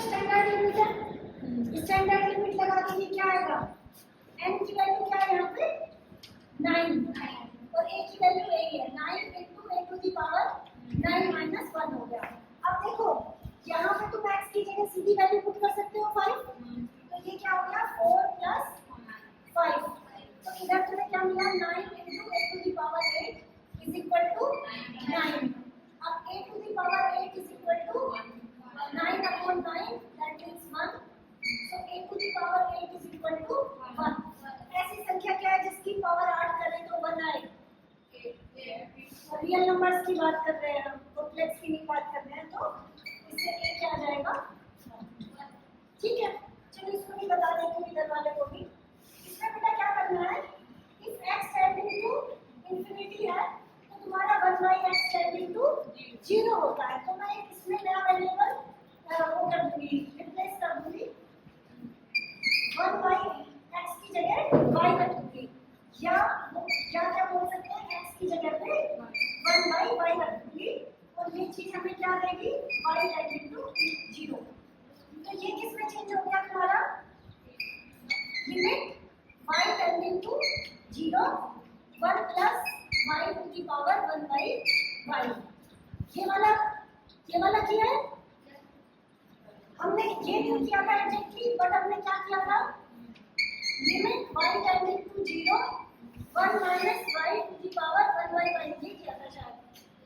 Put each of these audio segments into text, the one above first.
Standard limit है, standard limit लगा के क्या आएगा, n की वैल्यू क्या है यहाँ पे 9 और a की वैल्यू a है, 9 into a to the power 9 minus 1 हो गया। अब देखो यहाँ पे तुम x की जगह सीधी वैल्यू पुट कर सकते हो 5, तो ये क्या हो गया 4 plus 5, तो इधर तुम्हें क्या मिला 9 into a to the power 8 is equal to 9। अब a to the power 8 is equal to 9 upon 9 that is 1, so a to the power 8 is equal to 1। ऐसी संख्या क्या है जिसकी पावर 8 करें तो 1 आए, रियल नंबर्स की बात कर रहे हैं हम, कॉम्प्लेक्स की नहीं बात कर रहे हैं, तो इससे a क्या आ जाएगा, ठीक है। चलो इसको भी बता देते हैं इधर वाले को भी। इसमें बेटा क्या करना है, if x tending to infinity है तो तुम्हारा 1/x टेंडिंग टू 0 होता है, तो मैं इसमें नया वेरिएबल वो कर दूंगी, रिप्लेस कर दूंगी, 1/x की जगह y रख दूंगी, या क्या बोल सकते हैं x की जगह पे 1/y रख दूंगी, और ये चीज हमें क्या देगी y टेंडिंग टू 0। तो ये किसमें चेंज हो गया तुम्हारा, limit y tending to 0 1 plus y to the power 1/y, ये वाला किया है हमने, ये नहीं किया था एग्जैक्टली, बट हमने क्या किया था, limit y tending to 0 1 minus y to the power 1/y, ये किया था शायद,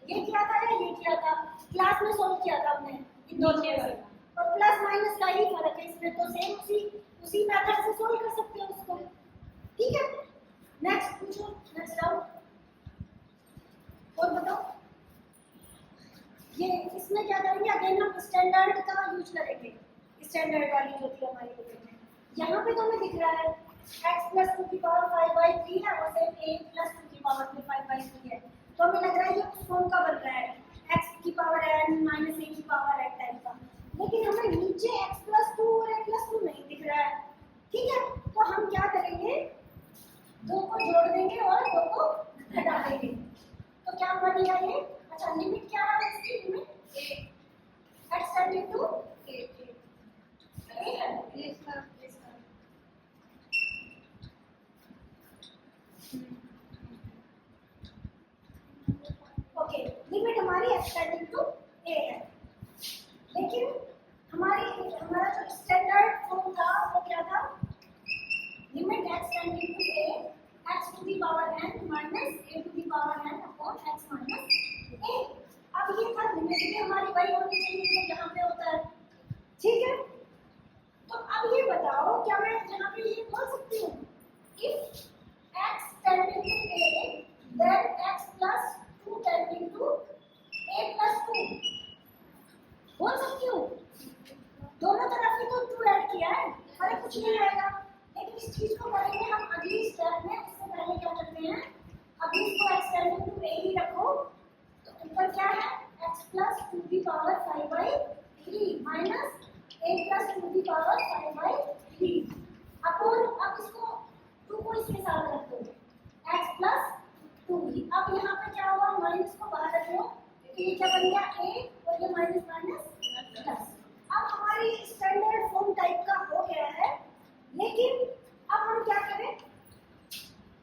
ये किया था या ये किया था, क्लास में सॉल्व किया था हमने इन दोनों में, और प्लस माइनस का ही फर्क है इसमें, तो सेम उसी मेथड से सॉल्व कर सकते हो उसको, ठीक है। नेक्स्ट पूछो, नेक्स्ट डाउट और बताओ। ये इसमें क्या करेंगे, अगेन हम स्टैंडर्ड का यूज करेंगे, स्टैंडर्ड वाली जो थी हमारी बुक, यहाँ पे तो हमें दिख रहा है x plus 2 की पावर 5/3 है और सेम a plus 2 की पावर 5/3 है, तो हमें लग रहा है ये उस फॉर्म का बन रहा है, x की पावर n minus a की पावर n टाइप का, लेकिन हमें नीचे x plus 2 और a plus 2 नहीं दिख रहा है, ठीक है। तो हम क्या करेंगे, दो को जोड़ देंगे और दो को घटा देंगे, तो क्या बनेगा ये, अच्छा लिमिट क्या है इसकी, limit x tending to okay, limit हमारी x टेंडिंग टू a है, लेकिन हमारा जो स्टैंडर्ड फॉर्म था वो क्या था, limit x tending to a x to the power n minus a to the power n upon x minus a। अब ये था लिमिट भी हमारी वही होनी चाहिए जो यहाँ पे होता है, ठीक है। तो अब ये बताओ क्या मैं यहाँ पे ये बोल सकती हूँ, if x tending to a then x plus 2 tending to a plus 2, बोल सकती हूँ, दोनों तरफ ही तो 2 ऐड किया है, अरे कुछ नहीं आएगा, लेकिन इस चीज को करेंगे हम अगली स्टेप में। उससे पहले क्या करते हैं, अभी इसको x टेंडिंग टू a ही रखो, तो ऊपर क्या है x plus 2 की पावर 5/3 माइनस a plus 2 की पावर 5/3 अपन, अब इसको 2 को इसके साथ रख दो, x plus 2 ही। अब यहाँ पे क्या हुआ, माइनस को बाहर रख लो, तो ये क्या बन गया a और ये माइनस माइनस प्लस। अब हमारी स्टैंडर्ड फॉर्म टाइप का हो गया है, लेकिन अब हम क्या करें,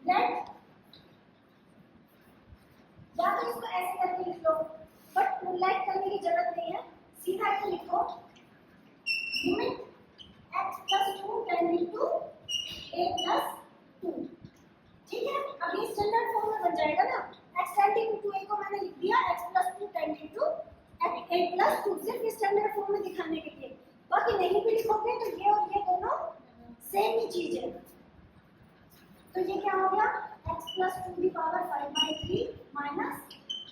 लेट, या तो इसको ऐसे करके लिख लो, बट लेट करने की जरूरत नहीं है, सीधा ये लिखो, limit x plus 2 tending to a plus 2, ठीक है। अब ये स्टैंडर्ड फॉर्म में बन जाएगा ना, x टेंडिंग टू a को मैंने लिख दिया x plus 2 tending to a plus 2, सिर्फ स्टैंडर्ड फॉर्म में दिखाने के लिए, बाकी नहीं भी लिखोगे तो ये और ये दोनों सेम ही चीज है। तो ये क्या हो गया, x plus 2 की पावर 5/3 माइनस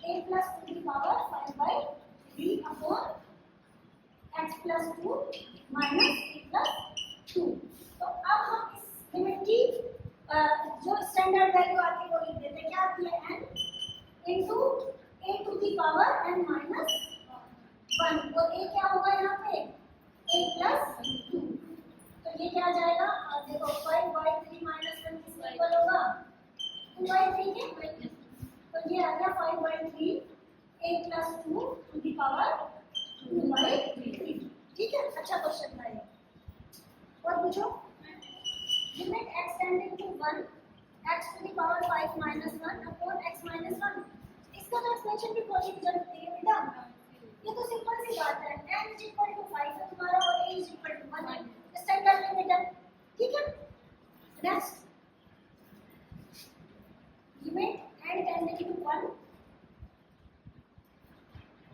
a plus 2 की power 5/3 upon x plus 2 minus a plus 2। तो अब हम इस लिमिट की जो स्टैंडर्ड वैल्यू आती है वो लिख देते हैं, क्या आती है n into a to the power n minus 1, और a क्या होगा यहाँ पे a plus 2, तो ये क्या आ जाएगा, देखो 5/3 माइनस 1 किसके इक्वल होगा, 2/3 के, तो ये आ गया 5/3 a plus 2 to the power 2/3, ठीक है। अच्छा क्वेश्चन था ये। और पूछो, limit x tending to 1 x to the power 5 minus 1 upon x minus 1। इसका तो एक्सपेंशन भी कोई की जरूरत नहीं है बेटा, ये तो सिंपल सी बात है। n इज इक्वल टू 5 है तुम्हारा और a इज इक्वल टू 1 है, स्टैंडर्ड लिमिट है। ठीक है, next limit n tending to 1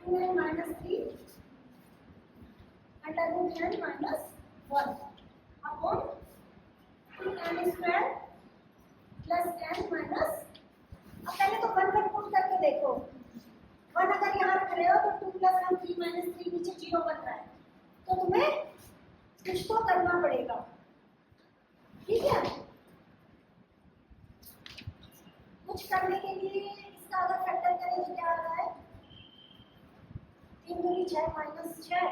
2n minus 3 under root n minus 1 upon 2n square plus n minus। अब पहले तो 1 पर पुट करके देखो, 1 अगर यहाँ रख रहे हो तो 2 प्लस 1 3 माइनस 3 नीचे 0 बन रहा है, तो तुम्हें कुछ तो करना पड़ेगा। ठीक है, कुछ करने के लिए इसका अगर फैक्टर करें तो क्या आ रहा है, 3 दूनी 6 माइनस 6।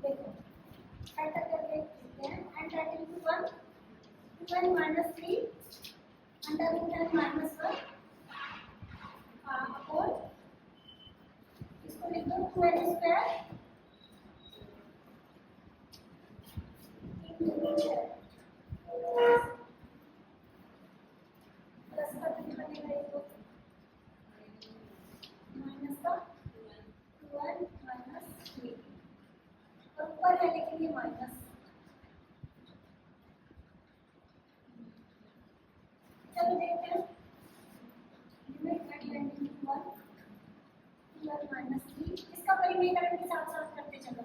देखो फैक्टर करके देखते हैं, n tending to 1 2n minus 3 under root n minus 1 upon इसको लिख दो 2n स्क्वायर प्लस का 3 बनेगा, इसको माइनस का 2n minus 3 और ऊपर है लेकिन ये माइनस। चलो देखते हैं, limit n tending to 1 2n minus 3, इसका परिमेयकरण के साथ साथ करते चलो।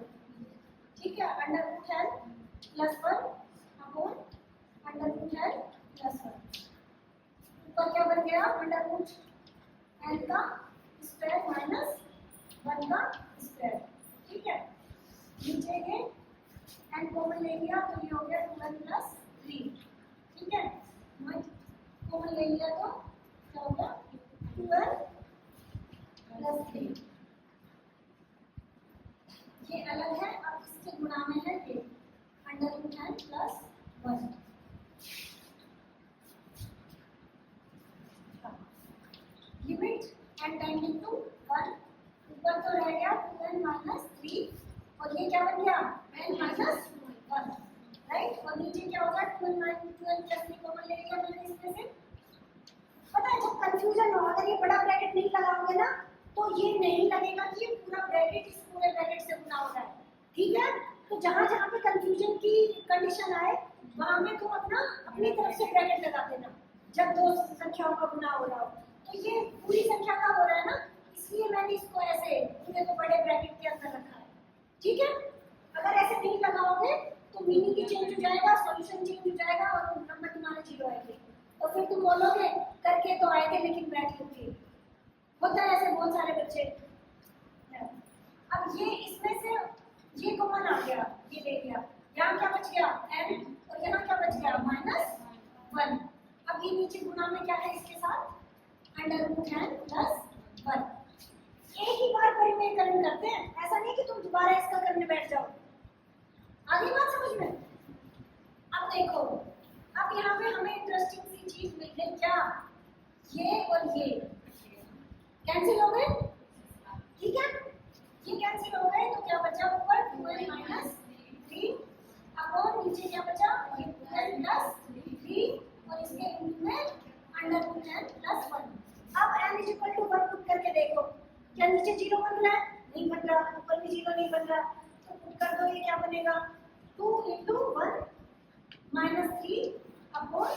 ठीक है, under root n plus 1 upon under root n plus 1। ऊपर क्या बन गया, अंडर रूट n का स्क्वायर माइनस 1 का स्क्वायर। ठीक है, नीचे के n कॉमन ले लिया तो ये हो गया 2n प्लस 3। ठीक है, कॉमन ले लिया तो क्या होगा 2n प्लस 3। ये अलग है, अब इसके गुणा में है ये under root n plus 1। Limit n tending to 1, ऊपर तो रह गया 2n माइनस 3 और ये क्या बन गया n माइनस 1, राइट। और नीचे क्या होगा 2n प्लस 3 कॉमन ले लिया मैंने इसमें से। पता है जब कंफ्यूजन हो, अगर ये बड़ा ब्रैकेट नहीं लगाओगे ना तो ये नहीं लगेगा कि ये पूरा ब्रैकेट इस पूरे ब्रैकेट से गुना हो रहा है। ठीक है, तो जहाँ जहाँ पे कंफ्यूजन की कंडीशन आए वहाँ में तुम अपना अपनी तरफ से ब्रैकेट लगा देना जब दो संख्याओं का गुना हो रहा हो। तो ये पूरी संख्या का हो रहा है ना, इसलिए मैंने इसको ऐसे पूरे को बड़े ब्रैकेट के अंदर रखा है। ठीक है, अगर ऐसे नहीं लगाओगे तो मीनिंग भी चेंज हो जाएगा, सॉल्यूशन चेंज हो जाएगा और नंबर तुम्हारे 0 आएंगे और फिर तुम बोलोगे करके तो आए थे लेकिन बैठ होती। होता है ऐसे बहुत सारे बच्चे। अब ये इसमें से ये कॉमन आ गया, ये ले लिया, यहाँ क्या बच गया n और यहाँ क्या बच गया माइनस 1। अब ये नीचे गुणा में क्या है इसके साथ अंडर रूट n प्लस 1। एक ही बार परिमेयकरण करते हैं, ऐसा नहीं कि तुम दोबारा इसका करने बैठ जाओ। आगे बात समझ में। अब देखो, अब यहाँ पे हमें इंटरेस्टिंग सी चीज मिल गई, क्या ये और ये कैंसिल हो गए। ठीक है, ये कैंसिल हो गए तो क्या बचा ऊपर 2n माइनस 3 अपॉन नीचे क्या बचा 2n प्लस 3 और इसके इंटू में अंडर रूट n प्लस 1। अब n is equal to 1 put करके देखो, क्या नीचे 0 बन रहा है, नहीं बन रहा, ऊपर भी 0 नहीं बन रहा, तो पुट कर दो, ये क्या बनेगा 2 into 1 minus 3 upon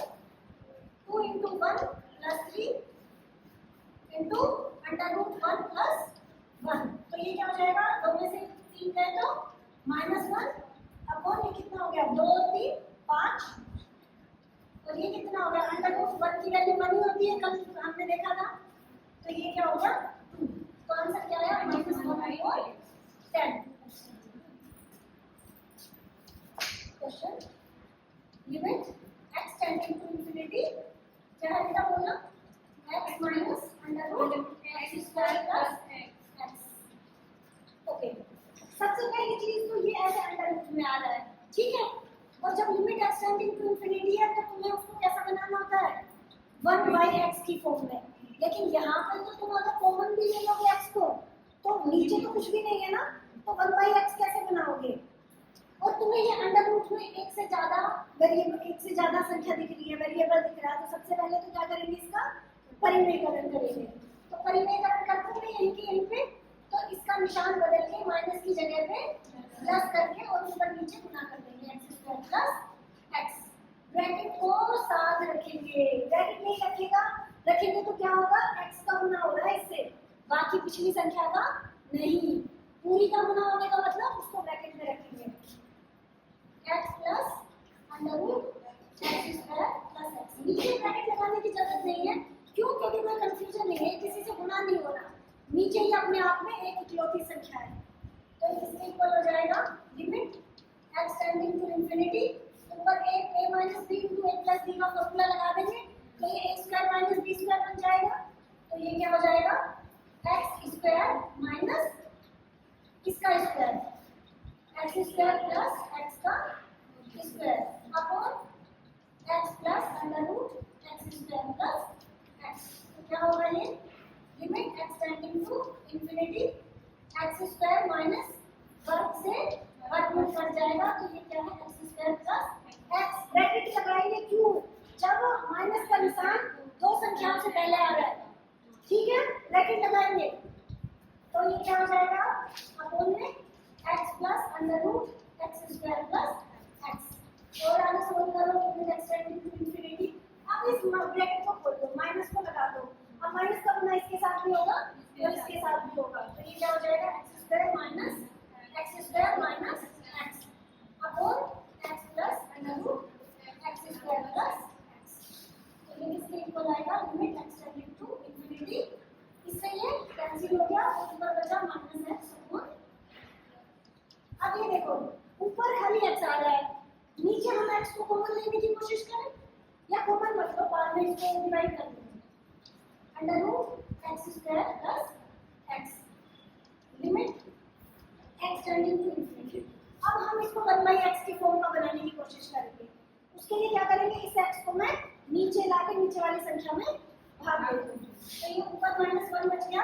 2 into 1 plus 3 into under root 1 plus 1। तो ये क्या हो जाएगा, 2 में से 3 गए तो माइनस 1 अपॉन ये कितना हो गया 2 3 5 और ये कितना हो गया अंडर रूट 1 की वैल्यू 1 ही होती है, कल हमने देखा था। तो ये क्या हो गया 2, तो आंसर क्या आया माइनस 1 और 10। Question limit x tending to infinity क्या है बेटा बोलना x minus under root x square plus x। Okay, सबसे पहली चीज तो ये ऐसे अंडर रूट में आ रहा है। ठीक है, और जब limit x tending to infinity है तो तुम्हें उसको कैसा बनाना होता है 1 बाई x की फॉर्म में। लेकिन यहाँ पर तो तुम अगर कॉमन भी ले लोगे x को नीचे तो कुछ भी नहीं है ना, तो 1/x कैसे बनाओगे? और तुम्हें ये अंडर रूट में एक से ज्यादा वेरिएबल, एक से ज्यादा संख्या दिख रही है, वेरिएबल दिख रहा है, तो सबसे पहले तो क्या करेंगे, इसका परिमेयकरण करेंगे। तो परिमेयकरण करते हैं यहीं के यहीं पे, तो इसका निशान बदल के माइनस की जगह पे प्लस करके और ऊपर नीचे गुना कर देंगे, x² प्लस x। ब्रैकेट को साथ रखेंगे, ब्रैकेट नहीं रखेंगे तो क्या होगा, x का गुना हो रहा है इससे, बाकी पिछली संख्या का नहीं। पूरी का गुना होने का मतलब उसको ब्रैकेट में रखेंगे, x plus under root x² plus x। नीचे ब्रैकेट लगाने की जरूरत नहीं है, क्यों? क्योंकि कोई कंफ्यूजन नहीं है, किसी से गुना नहीं हो रहा, नीचे ही अपने आप में एक इकलौती संख्या है। तो इसके इक्वल हो जाएगा limit x tending to infinity, ऊपर a minus b into a plus b का फॉर्मूला लगा देंगे, तो ये a square minus b square बन जाएगा। तो ये क्या हो जाएगा, x स्क्वायर माइनस इसका square, x square plus x का square upon x plus under root x square plus x। तो क्या होगा ये, limit x tending to infinity x square minus वर्ग से वर्गमूल कट जाएगा, तो ये क्या है, x square plus x। Bracket लगाएंगे क्यों, जब माइनस का निशान दो संख्याओं से पहले आ रहा है, ठीक है, ब्रैकेट लगाएंगे, तो ये क्या हो जाएगा, अपॉन में x plus under root x square plus x। और आगे सोल्व करो, limit x tending to infinity. अब इस ब्रैकेट को खोल दो, माइनस को लगा दो, अब माइनस का गुना इसके साथ भी होगा और इसके साथ भी होगा, तो ये क्या हो जाएगा, x square minus x upon x plus under root x square plus x। तो ये किसके इक्वल आएगा, limit x tending to infinity. इससे ये कैंसिल हो गया और ऊपर बचा माइनस x अपॉन। अब ये देखो, ऊपर खाली x आ रहा है, नीचे हम x को कॉमन लेने की कोशिश करें, या कॉमन मतलब बाद में इसको डिवाइड कर देंगे, under root x square plus x, limit x tending to infinity. अब हम इसको 1/x के फॉर्म का बनाने की कोशिश करेंगे। उसके लिए क्या करेंगे, इस x को मैं नीचे लाके नीचे वाली संख्या में भाग दे दूंगी, तो ये ऊपर -1 बच गया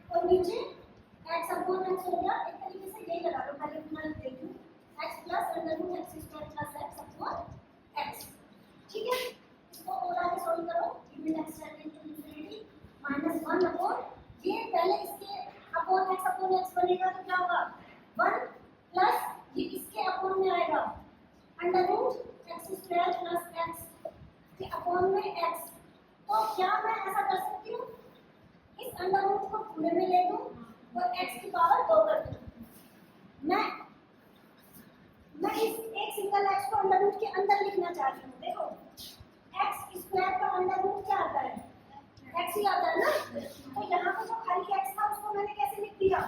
और नीचे x अपॉन x हो गया। एक तरीके से यही लगा लो, खाली मैं देख लूं, x plus under root x square plus x upon x, ठीक है। इसको और आगे सॉल्व करो, limit x tending to infinity -1 upon, ये पहले इसके अपॉन x बनेगा, तो क्या होगा, 1 प्लस ये इसके अपॉन में आएगा under root x square plus x के अपॉन में x। तो क्या मैं ऐसा कर सकती हूँ, इस अंडर रूट को पूरे में ले दूं और x की पावर 2 कर दूं। मैं इस एक सिंगल x को अंडर रूट के अंदर लिखना चाह रही हूँ। देखो x स्क्वायर का अंडर रूट क्या आता है, x ही आता है ना, तो यहाँ पे जो खाली x था उसको मैंने कैसे लिख दिया,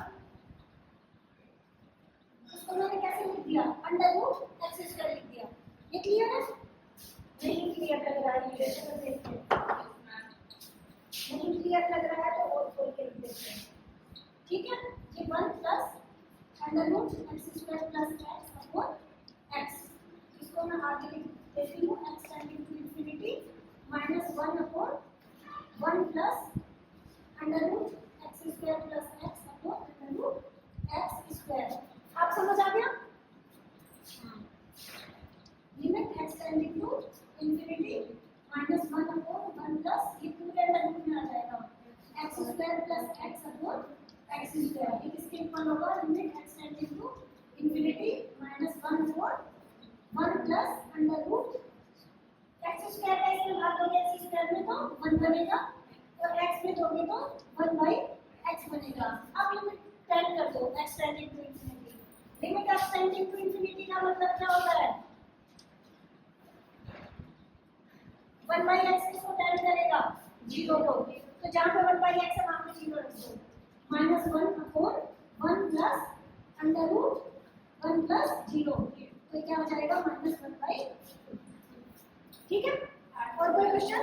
अंडर रूट x स्क्वायर लिख दिया। ये क्लियर है, नहीं क्लियर लग रहा है, नहीं क्लियर लग रहा है तो और खोल के लिख देते हैं, ठीक है। ये 1 plus under root x square plus x upon x, इसको मैं आगे लिख देती हूँ, x tending to infinity -1 upon 1 plus under root x square plus x upon under root x square. आप समझ आ गया, limit x tending to infinity -1 upon 1 plus, ये पूरे अंडर रूट में आ जाएगा, x square plus x upon x square. ये किसके इक्वल होगा, limit x tending to infinity -1 upon 1 plus under root x square का इसमें भाग दोगे x स्क्वायर में तो 1 बनेगा और x में दोगे तो 1/x बनेगा। अब लिमिट टेंड कर दो x tending to infinity, limit x tending to infinity का मतलब क्या होता है, 1/x इसको टेंड करेगा 0 को, तो जहाँ पे 1/x है वहाँ पे 0 रख दो, -1 upon 1 plus under root 1 plus 0, तो क्या हो जाएगा, -1/, ठीक है। और कोई क्वेश्चन?